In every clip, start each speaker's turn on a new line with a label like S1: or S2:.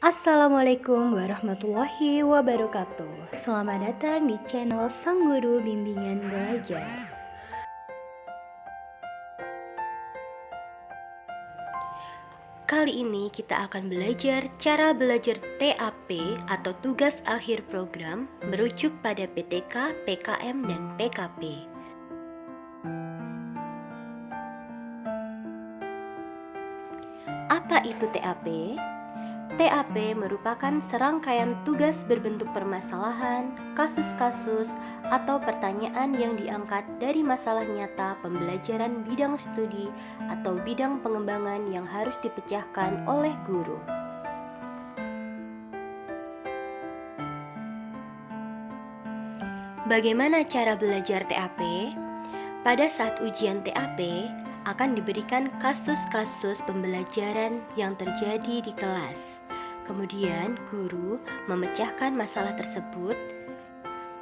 S1: Assalamualaikum warahmatullahi wabarakatuh. Selamat datang di channel Sang Guru Bimbingan Belajar. Kali ini kita akan belajar cara belajar TAP atau tugas akhir program merujuk pada PTK, PKM, dan PKP. Apa itu TAP? TAP merupakan serangkaian tugas berbentuk permasalahan, kasus-kasus, atau pertanyaan yang diangkat dari masalah nyata pembelajaran bidang studi atau bidang pengembangan yang harus dipecahkan oleh guru. Bagaimana cara belajar TAP? Pada saat ujian TAP, akan diberikan kasus-kasus pembelajaran yang terjadi di kelas. Kemudian, guru memecahkan masalah tersebut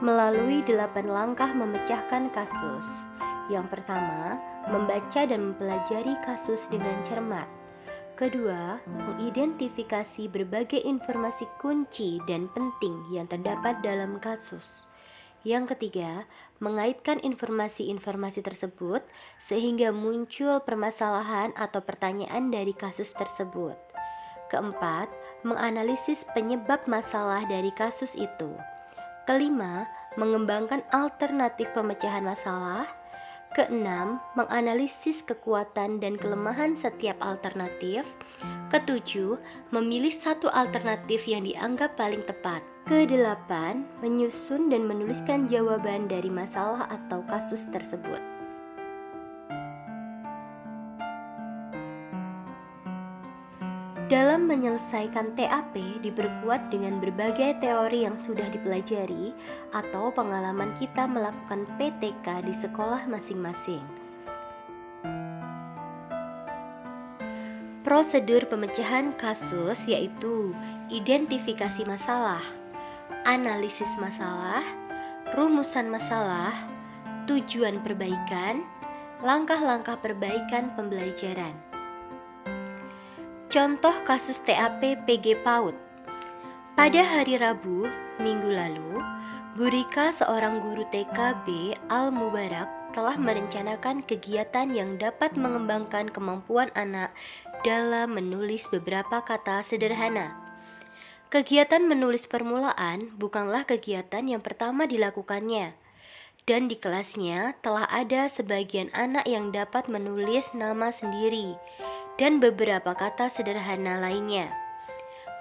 S1: melalui 8 langkah memecahkan kasus. Yang pertama, membaca dan mempelajari kasus dengan cermat. Kedua, mengidentifikasi berbagai informasi kunci dan penting yang terdapat dalam kasus. Yang ketiga, mengaitkan informasi-informasi tersebut sehingga muncul permasalahan atau pertanyaan dari kasus tersebut. Keempat, menganalisis penyebab masalah dari kasus itu. Kelima, mengembangkan alternatif pemecahan masalah. Keenam, menganalisis kekuatan dan kelemahan setiap alternatif. Ketujuh, memilih satu alternatif yang dianggap paling tepat. Kedelapan, menyusun dan menuliskan jawaban dari masalah atau kasus tersebut. Dalam menyelesaikan TAP diperkuat dengan berbagai teori yang sudah dipelajari atau pengalaman kita melakukan PTK di sekolah masing-masing. Prosedur pemecahan kasus yaitu identifikasi masalah, analisis masalah, rumusan masalah, tujuan perbaikan, langkah-langkah perbaikan pembelajaran. Contoh kasus TAP PG PAUD. Pada hari Rabu, minggu lalu, Bu Rika, seorang guru TKB Al-Mubarak, telah merencanakan kegiatan yang dapat mengembangkan kemampuan anak dalam menulis beberapa kata sederhana. Kegiatan menulis permulaan bukanlah kegiatan yang pertama dilakukannya, dan di kelasnya telah ada sebagian anak yang dapat menulis nama sendiri dan beberapa kata sederhana lainnya.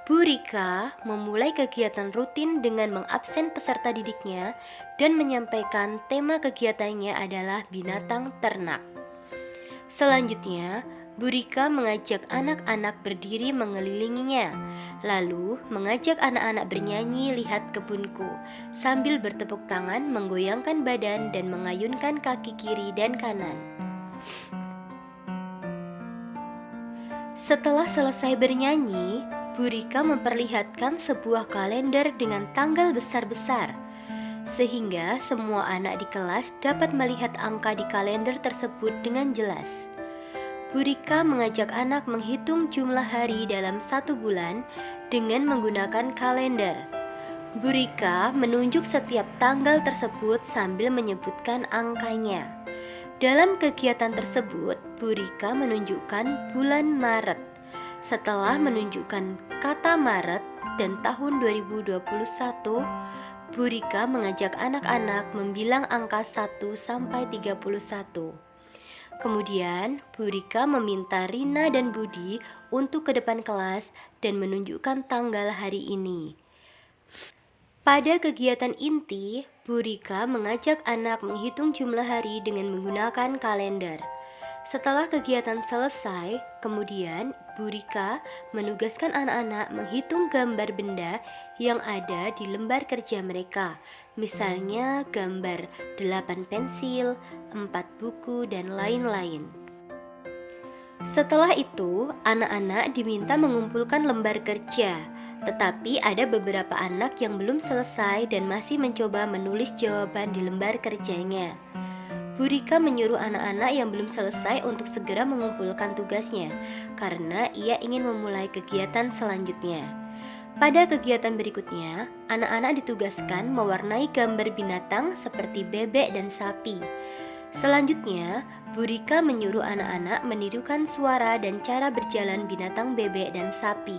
S1: Bu Rika memulai kegiatan rutin dengan mengabsen peserta didiknya dan menyampaikan tema kegiatannya adalah binatang ternak. Selanjutnya, Bu Rika mengajak anak-anak berdiri mengelilinginya, lalu mengajak anak-anak bernyanyi "Lihat Kebunku" sambil bertepuk tangan, menggoyangkan badan, dan mengayunkan kaki kiri dan kanan. Setelah selesai bernyanyi, Bu Rika memperlihatkan sebuah kalender dengan tanggal besar-besar, sehingga semua anak di kelas dapat melihat angka di kalender tersebut dengan jelas. Bu Rika mengajak anak menghitung jumlah hari dalam 1 bulan dengan menggunakan kalender. Bu Rika menunjuk setiap tanggal tersebut sambil menyebutkan angkanya. Dalam kegiatan tersebut, Bu Rika menunjukkan bulan Maret. Setelah menunjukkan kata Maret dan tahun 2021, Bu Rika mengajak anak-anak membilang angka 1 sampai 31. Kemudian, Bu Rika meminta Rina dan Budi untuk ke depan kelas dan menunjukkan tanggal hari ini. Pada kegiatan inti, Bu Rika mengajak anak menghitung jumlah hari dengan menggunakan kalender. Setelah kegiatan selesai, kemudian Bu Rika menugaskan anak-anak menghitung gambar benda yang ada di lembar kerja mereka. Misalnya gambar 8 pensil, 4 buku, dan lain-lain. Setelah itu, anak-anak diminta mengumpulkan lembar kerja. Tetapi ada beberapa anak yang belum selesai dan masih mencoba menulis jawaban di lembar kerjanya. Bu Rika menyuruh anak-anak yang belum selesai untuk segera mengumpulkan tugasnya, karena ia ingin memulai kegiatan selanjutnya. Pada kegiatan berikutnya, anak-anak ditugaskan mewarnai gambar binatang seperti bebek dan sapi. Selanjutnya, Bu Rika menyuruh anak-anak menirukan suara dan cara berjalan binatang bebek dan sapi.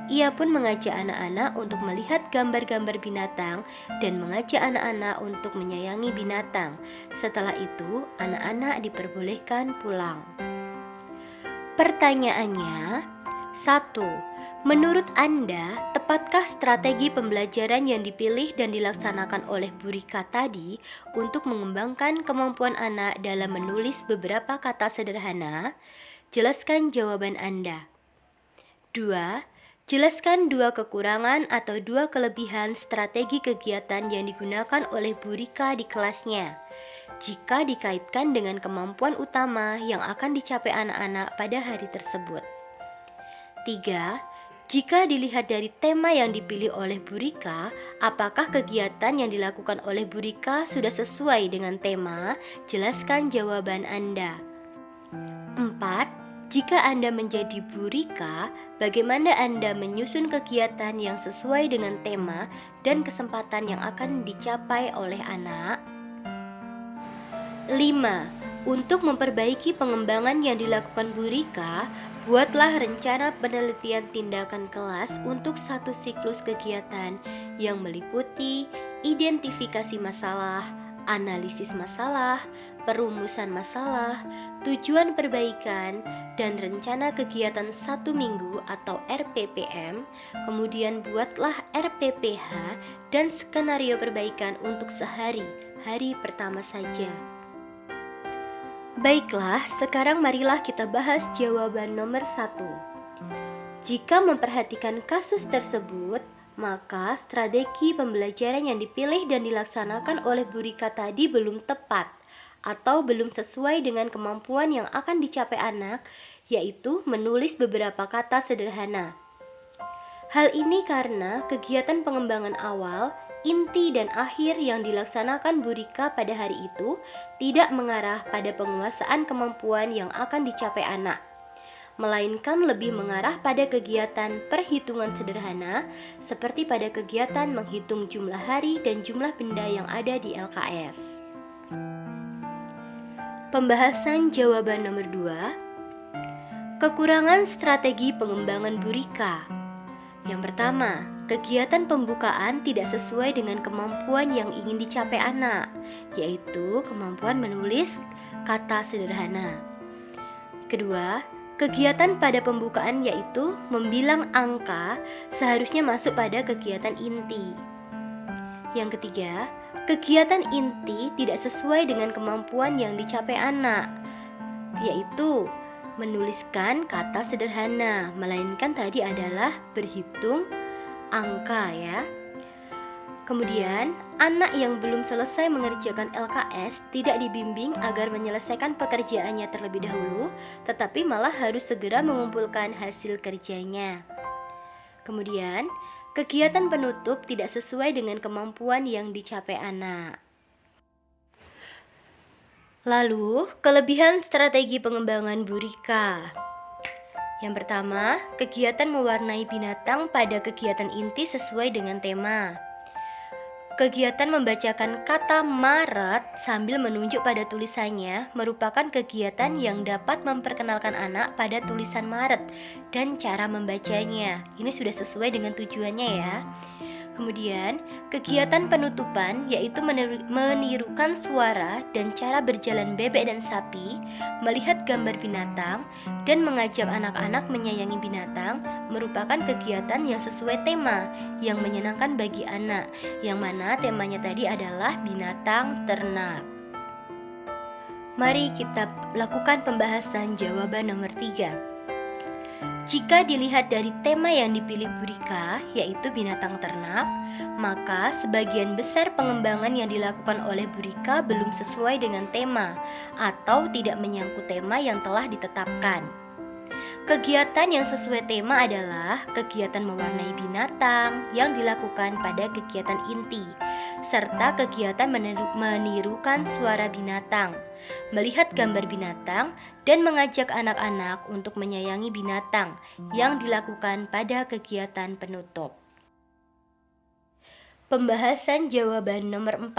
S1: Ia pun mengajak anak-anak untuk melihat gambar-gambar binatang dan mengajak anak-anak untuk menyayangi binatang. Setelah itu, anak-anak diperbolehkan pulang. Pertanyaannya, 1. Menurut Anda, tepatkah strategi pembelajaran yang dipilih dan dilaksanakan oleh Bu Rika tadi untuk mengembangkan kemampuan anak dalam menulis beberapa kata sederhana? Jelaskan jawaban Anda. 2. Jelaskan 2 kekurangan atau 2 kelebihan strategi kegiatan yang digunakan oleh Bu Rika di kelasnya, jika dikaitkan dengan kemampuan utama yang akan dicapai anak-anak pada hari tersebut. 3. Jika dilihat dari tema yang dipilih oleh Bu Rika, apakah kegiatan yang dilakukan oleh Bu Rika sudah sesuai dengan tema? Jelaskan jawaban Anda. 4. Jika Anda menjadi Bu Rika, bagaimana Anda menyusun kegiatan yang sesuai dengan tema dan kesempatan yang akan dicapai oleh anak? 5. Untuk memperbaiki pengembangan yang dilakukan Bu Rika, buatlah rencana penelitian tindakan kelas untuk satu siklus kegiatan yang meliputi identifikasi masalah, analisis masalah, perumusan masalah, tujuan perbaikan, dan rencana kegiatan 1 minggu atau RPPM. Kemudian buatlah RPPH dan skenario perbaikan untuk sehari, hari pertama saja. Baiklah, sekarang marilah kita bahas jawaban nomor 1. Jika memperhatikan kasus tersebut, maka strategi pembelajaran yang dipilih dan dilaksanakan oleh Bu Rika tadi belum tepat atau belum sesuai dengan kemampuan yang akan dicapai anak, yaitu menulis beberapa kata sederhana. Hal ini karena kegiatan pengembangan awal, inti dan akhir yang dilaksanakan Bu Rika pada hari itu tidak mengarah pada penguasaan kemampuan yang akan dicapai anak, melainkan lebih mengarah pada kegiatan perhitungan sederhana seperti pada kegiatan menghitung jumlah hari dan jumlah benda yang ada di LKS. Pembahasan jawaban nomor 2. Kekurangan strategi pengembangan Bu Rika. Yang pertama, kegiatan pembukaan tidak sesuai dengan kemampuan yang ingin dicapai anak, yaitu kemampuan menulis kata sederhana. Kedua, kegiatan pada pembukaan yaitu membilang angka seharusnya masuk pada kegiatan inti. Yang ketiga, kegiatan inti tidak sesuai dengan kemampuan yang dicapai anak, yaitu menuliskan kata sederhana, melainkan tadi adalah berhitung angka ya. Kemudian, anak yang belum selesai mengerjakan LKS tidak dibimbing agar menyelesaikan pekerjaannya terlebih dahulu, tetapi malah harus segera mengumpulkan hasil kerjanya. Kemudian, kegiatan penutup tidak sesuai dengan kemampuan yang dicapai anak. Lalu, kelebihan strategi pengembangan Bu Rika. Yang pertama, kegiatan mewarnai binatang pada kegiatan inti sesuai dengan tema. Kegiatan membacakan kata Maret sambil menunjuk pada tulisannya merupakan kegiatan yang dapat memperkenalkan anak pada tulisan Maret dan cara membacanya. Ini sudah sesuai dengan tujuannya ya. Kemudian, kegiatan penutupan yaitu menirukan suara dan cara berjalan bebek dan sapi, melihat gambar binatang, dan mengajak anak-anak menyayangi binatang merupakan kegiatan yang sesuai tema yang menyenangkan bagi anak, yang mana temanya tadi adalah binatang ternak. Mari kita lakukan pembahasan jawaban nomor 3. Jika dilihat dari tema yang dipilih Bu Rika, yaitu binatang ternak, maka sebagian besar pengembangan yang dilakukan oleh Bu Rika belum sesuai dengan tema atau tidak menyangkut tema yang telah ditetapkan. Kegiatan yang sesuai tema adalah kegiatan mewarnai binatang yang dilakukan pada kegiatan inti, serta kegiatan menirukan suara binatang, melihat gambar binatang, dan mengajak anak-anak untuk menyayangi binatang yang dilakukan pada kegiatan penutup. Pembahasan jawaban nomor 4.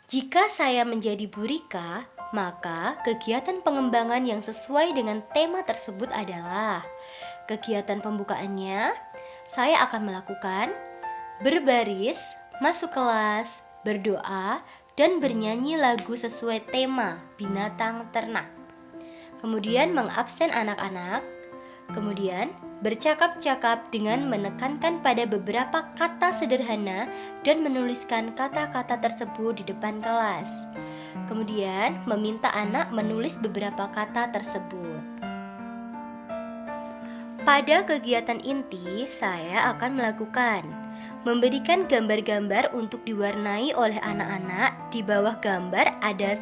S1: Jika saya menjadi Bu Rika, maka kegiatan pengembangan yang sesuai dengan tema tersebut adalah kegiatan pembukaannya, saya akan melakukan berbaris, masuk kelas, berdoa, dan bernyanyi lagu sesuai tema binatang ternak. Kemudian mengabsen anak-anak. Kemudian bercakap-cakap dengan menekankan pada beberapa kata sederhana dan menuliskan kata-kata tersebut di depan kelas. Kemudian meminta anak menulis beberapa kata tersebut. Pada kegiatan inti, saya akan melakukan memberikan gambar-gambar untuk diwarnai oleh anak-anak. Di bawah gambar ada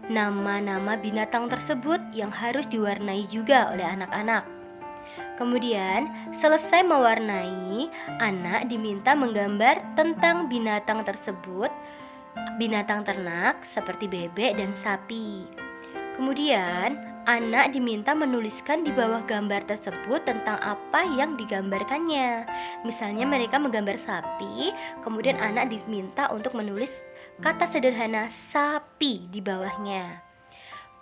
S1: nama-nama binatang tersebut yang harus diwarnai juga oleh anak-anak. Kemudian, selesai mewarnai, anak diminta menggambar tentang binatang tersebut, binatang ternak seperti bebek dan sapi. Kemudian, anak diminta menuliskan di bawah gambar tersebut tentang apa yang digambarkannya. Misalnya mereka menggambar sapi, kemudian anak diminta untuk menulis kata sederhana sapi di bawahnya.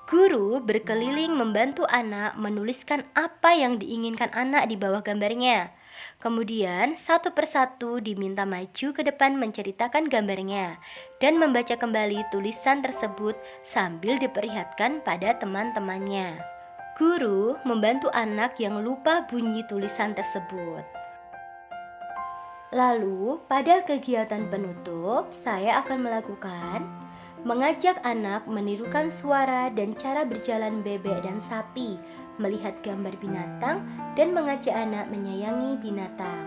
S1: Guru berkeliling membantu anak menuliskan apa yang diinginkan anak di bawah gambarnya. Kemudian satu persatu diminta maju ke depan menceritakan gambarnya dan membaca kembali tulisan tersebut sambil diperlihatkan pada teman-temannya. Guru membantu anak yang lupa bunyi tulisan tersebut. Lalu pada kegiatan penutup saya akan melakukan mengajak anak menirukan suara dan cara berjalan bebek dan sapi, melihat gambar binatang, dan mengajak anak menyayangi binatang.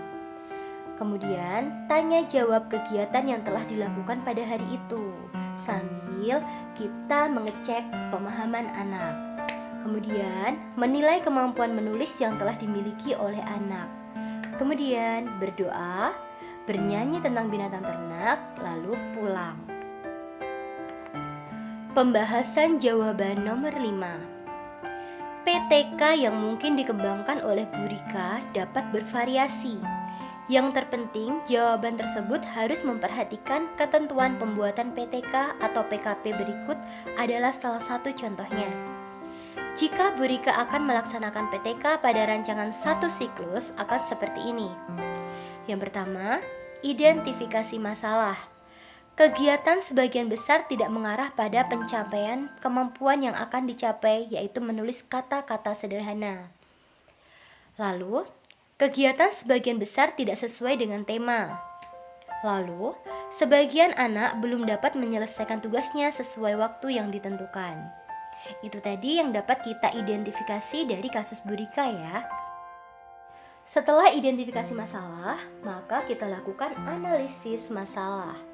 S1: Kemudian, tanya jawab kegiatan yang telah dilakukan pada hari itu, sambil kita mengecek pemahaman anak. Kemudian, menilai kemampuan menulis yang telah dimiliki oleh anak. Kemudian, berdoa, bernyanyi tentang binatang ternak, lalu pulang. Pembahasan jawaban nomor 5. PTK yang mungkin dikembangkan oleh Bu Rika dapat bervariasi. Yang terpenting, jawaban tersebut harus memperhatikan ketentuan pembuatan PTK atau PKP berikut adalah salah satu contohnya. Jika Bu Rika akan melaksanakan PTK pada rancangan satu siklus akan seperti ini. Yang pertama, identifikasi masalah. Kegiatan sebagian besar tidak mengarah pada pencapaian kemampuan yang akan dicapai, yaitu menulis kata-kata sederhana. Lalu, kegiatan sebagian besar tidak sesuai dengan tema. Lalu, sebagian anak belum dapat menyelesaikan tugasnya sesuai waktu yang ditentukan. Itu tadi yang dapat kita identifikasi dari kasus Bu Rika ya. Setelah identifikasi masalah, maka kita lakukan analisis masalah.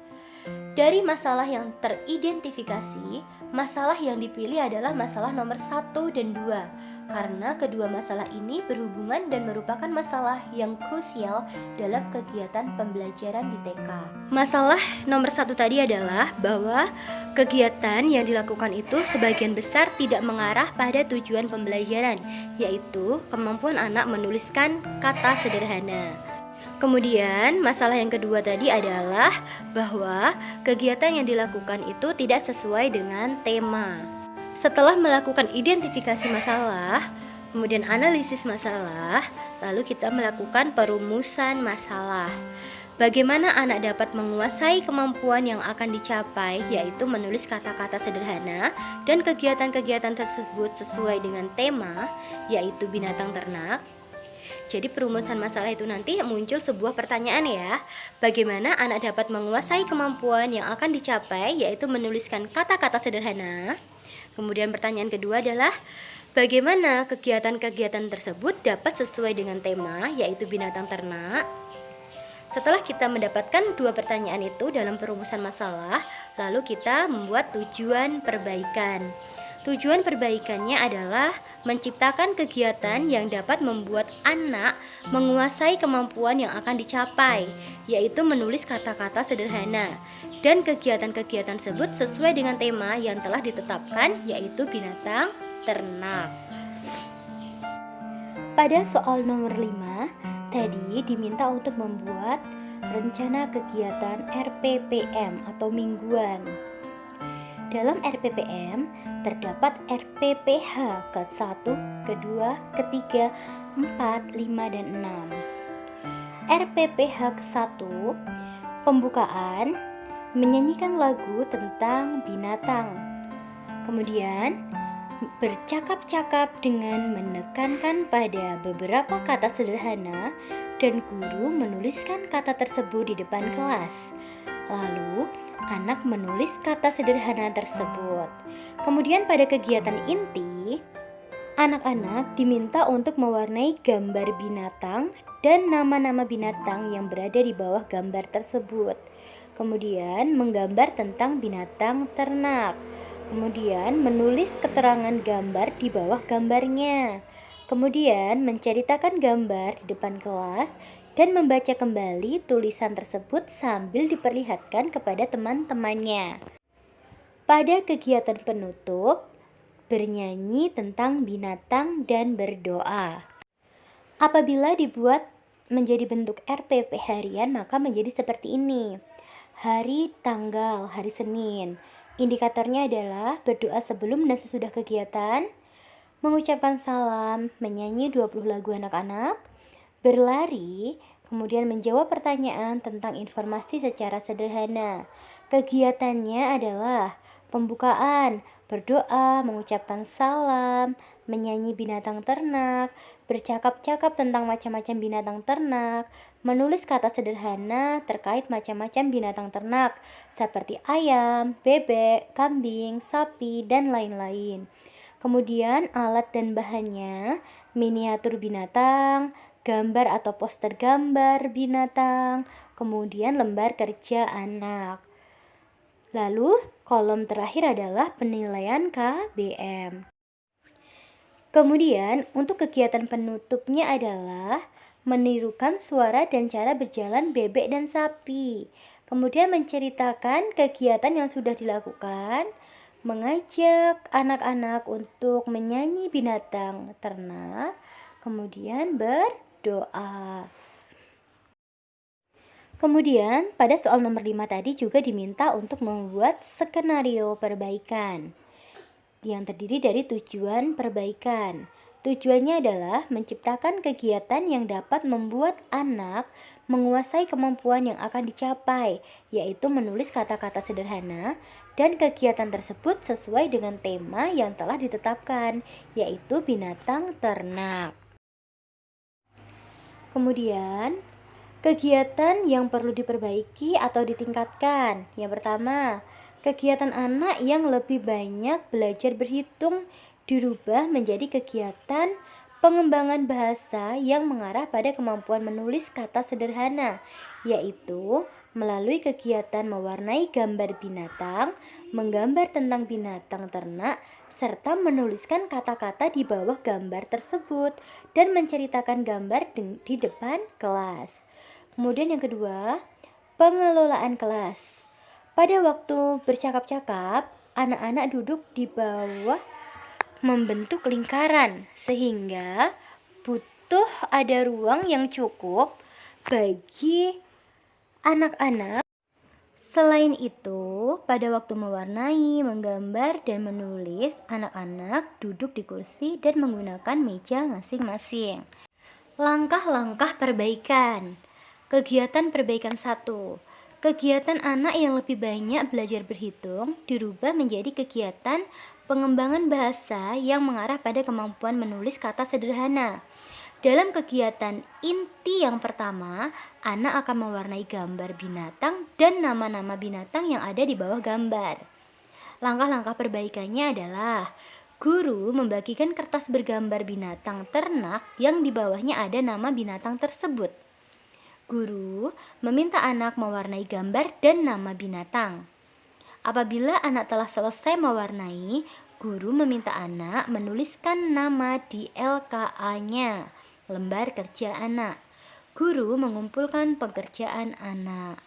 S1: Dari masalah yang teridentifikasi, masalah yang dipilih adalah masalah nomor 1 dan 2, karena kedua masalah ini berhubungan dan merupakan masalah yang krusial dalam kegiatan pembelajaran di TK. Masalah nomor 1 tadi adalah bahwa kegiatan yang dilakukan itu sebagian besar tidak mengarah pada tujuan pembelajaran, yaitu kemampuan anak menuliskan kata sederhana. Kemudian masalah yang kedua tadi adalah bahwa kegiatan yang dilakukan itu tidak sesuai dengan tema. Setelah melakukan identifikasi masalah, kemudian analisis masalah, lalu kita melakukan perumusan masalah. Bagaimana anak dapat menguasai kemampuan yang akan dicapai, yaitu menulis kata-kata sederhana dan kegiatan-kegiatan tersebut sesuai dengan tema, yaitu binatang ternak. Jadi perumusan masalah itu nanti muncul sebuah pertanyaan ya. Bagaimana anak dapat menguasai kemampuan yang akan dicapai, yaitu menuliskan kata-kata sederhana. Kemudian pertanyaan kedua adalah bagaimana kegiatan-kegiatan tersebut dapat sesuai dengan tema, yaitu binatang ternak. Setelah kita mendapatkan dua pertanyaan itu dalam perumusan masalah, lalu kita membuat tujuan perbaikan. Tujuan perbaikannya adalah menciptakan kegiatan yang dapat membuat anak menguasai kemampuan yang akan dicapai, yaitu menulis kata-kata sederhana. Dan kegiatan-kegiatan tersebut sesuai dengan tema yang telah ditetapkan, yaitu binatang ternak. Pada soal nomor 5, tadi diminta untuk membuat rencana kegiatan RPPM atau mingguan. Dalam RPPM terdapat RPPH ke-1, ke-2, ke-3, 4, 5, dan 6. RPPH ke-1, pembukaan, menyanyikan lagu tentang binatang. Kemudian, bercakap-cakap dengan menekankan pada beberapa kata sederhana dan guru menuliskan kata tersebut di depan kelas. Lalu, anak menulis kata sederhana tersebut. Kemudian pada kegiatan inti, anak-anak diminta untuk mewarnai gambar binatang dan nama-nama binatang yang berada di bawah gambar tersebut. Kemudian menggambar tentang binatang ternak. Kemudian menulis keterangan gambar di bawah gambarnya. Kemudian menceritakan gambar di depan kelas dan membaca kembali tulisan tersebut sambil diperlihatkan kepada teman-temannya. Pada kegiatan penutup, bernyanyi tentang binatang dan berdoa. Apabila dibuat menjadi bentuk RPP harian, maka menjadi seperti ini. Hari, tanggal, hari Senin. Indikatornya adalah berdoa sebelum dan sesudah kegiatan, mengucapkan salam, menyanyi 20 lagu anak-anak, berlari, kemudian menjawab pertanyaan tentang informasi secara sederhana. Kegiatannya adalah pembukaan, berdoa, mengucapkan salam, menyanyi binatang ternak, bercakap-cakap tentang macam-macam binatang ternak, menulis kata sederhana terkait macam-macam binatang ternak seperti ayam, bebek, kambing, sapi, dan lain-lain. Kemudian alat dan bahannya, miniatur binatang, gambar atau poster gambar binatang, kemudian lembar kerja anak. Lalu kolom terakhir adalah penilaian KBM. Kemudian untuk kegiatan penutupnya adalah menirukan suara dan cara berjalan bebek dan sapi. Kemudian menceritakan kegiatan yang sudah dilakukan, mengajak anak-anak untuk menyanyi binatang ternak, kemudian berdoa. Kemudian pada soal nomor 5 tadi juga diminta untuk membuat skenario perbaikan yang terdiri dari tujuan perbaikan. Tujuannya adalah menciptakan kegiatan yang dapat membuat anak menguasai kemampuan yang akan dicapai, yaitu menulis kata-kata sederhana, dan kegiatan tersebut sesuai dengan tema yang telah ditetapkan, yaitu binatang ternak. Kemudian, kegiatan yang perlu diperbaiki atau ditingkatkan. Yang pertama, kegiatan anak yang lebih banyak belajar berhitung dirubah menjadi kegiatan pengembangan bahasa yang mengarah pada kemampuan menulis kata sederhana, yaitu melalui kegiatan mewarnai gambar binatang, menggambar tentang binatang ternak, serta menuliskan kata-kata di bawah gambar tersebut dan menceritakan gambar di depan kelas. Kemudian yang kedua, pengelolaan kelas. Pada waktu bercakap-cakap, anak-anak duduk di bawah membentuk lingkaran sehingga butuh ada ruang yang cukup bagi anak-anak. Selain itu, pada waktu mewarnai, menggambar, dan menulis, anak-anak duduk di kursi dan menggunakan meja masing-masing. Langkah-langkah perbaikan. Kegiatan perbaikan 1. Kegiatan anak yang lebih banyak belajar berhitung dirubah menjadi kegiatan pengembangan bahasa yang mengarah pada kemampuan menulis kata sederhana. Dalam kegiatan inti yang pertama, anak akan mewarnai gambar binatang dan nama-nama binatang yang ada di bawah gambar. Langkah-langkah perbaikannya adalah guru membagikan kertas bergambar binatang ternak yang di bawahnya ada nama binatang tersebut. Guru meminta anak mewarnai gambar dan nama binatang. Apabila anak telah selesai mewarnai, guru meminta anak menuliskan nama di LKA-nya, lembar kerja anak. Guru mengumpulkan pekerjaan anak.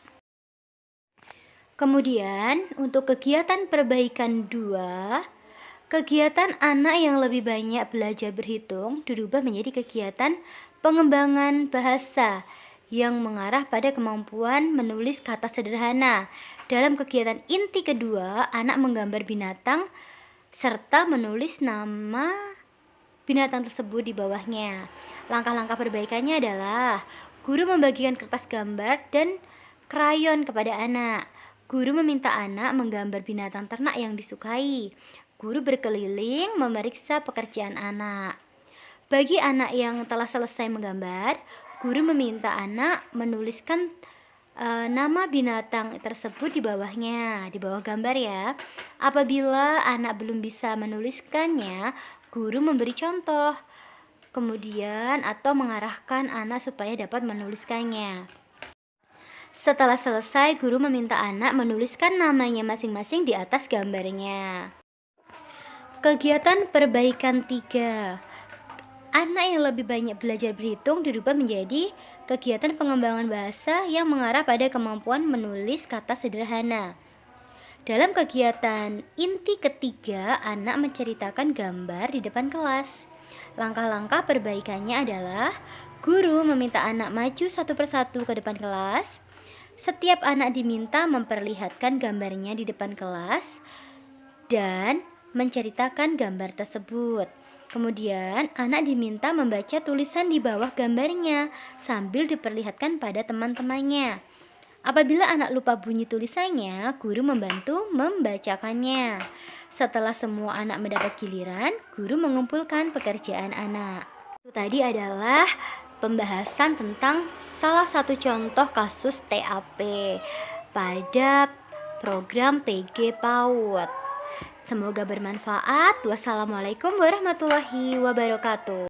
S1: Kemudian, untuk kegiatan perbaikan 2, kegiatan anak yang lebih banyak belajar berhitung dirubah menjadi kegiatan pengembangan bahasa. yang mengarah pada kemampuan menulis kata sederhana. Dalam kegiatan inti kedua, anak menggambar binatang serta menulis nama binatang tersebut di bawahnya. Langkah-langkah perbaikannya adalah guru membagikan kertas gambar dan krayon kepada anak. Guru meminta anak menggambar binatang ternak yang disukai. Guru berkeliling memeriksa pekerjaan anak. Bagi anak yang telah selesai menggambar, guru meminta anak menuliskan nama binatang tersebut di bawahnya, di bawah gambar ya. Apabila anak belum bisa menuliskannya, guru memberi contoh, kemudian atau mengarahkan anak supaya dapat menuliskannya. Setelah selesai, guru meminta anak menuliskan namanya masing-masing di atas gambarnya. Kegiatan perbaikan 3. Anak yang lebih banyak belajar berhitung dirubah menjadi kegiatan pengembangan bahasa yang mengarah pada kemampuan menulis kata sederhana. Dalam kegiatan inti ketiga, anak menceritakan gambar di depan kelas. Langkah-langkah perbaikannya adalah guru meminta anak maju satu persatu ke depan kelas. Setiap anak diminta memperlihatkan gambarnya di depan kelas dan menceritakan gambar tersebut. Kemudian, anak diminta membaca tulisan di bawah gambarnya sambil diperlihatkan pada teman-temannya. Apabila anak lupa bunyi tulisannya, guru membantu membacakannya. Setelah semua anak mendapat giliran, guru mengumpulkan pekerjaan anak. Itu tadi adalah pembahasan tentang salah satu contoh kasus TAP pada program PG PAUD. Semoga bermanfaat. Wassalamualaikum warahmatullahi wabarakatuh.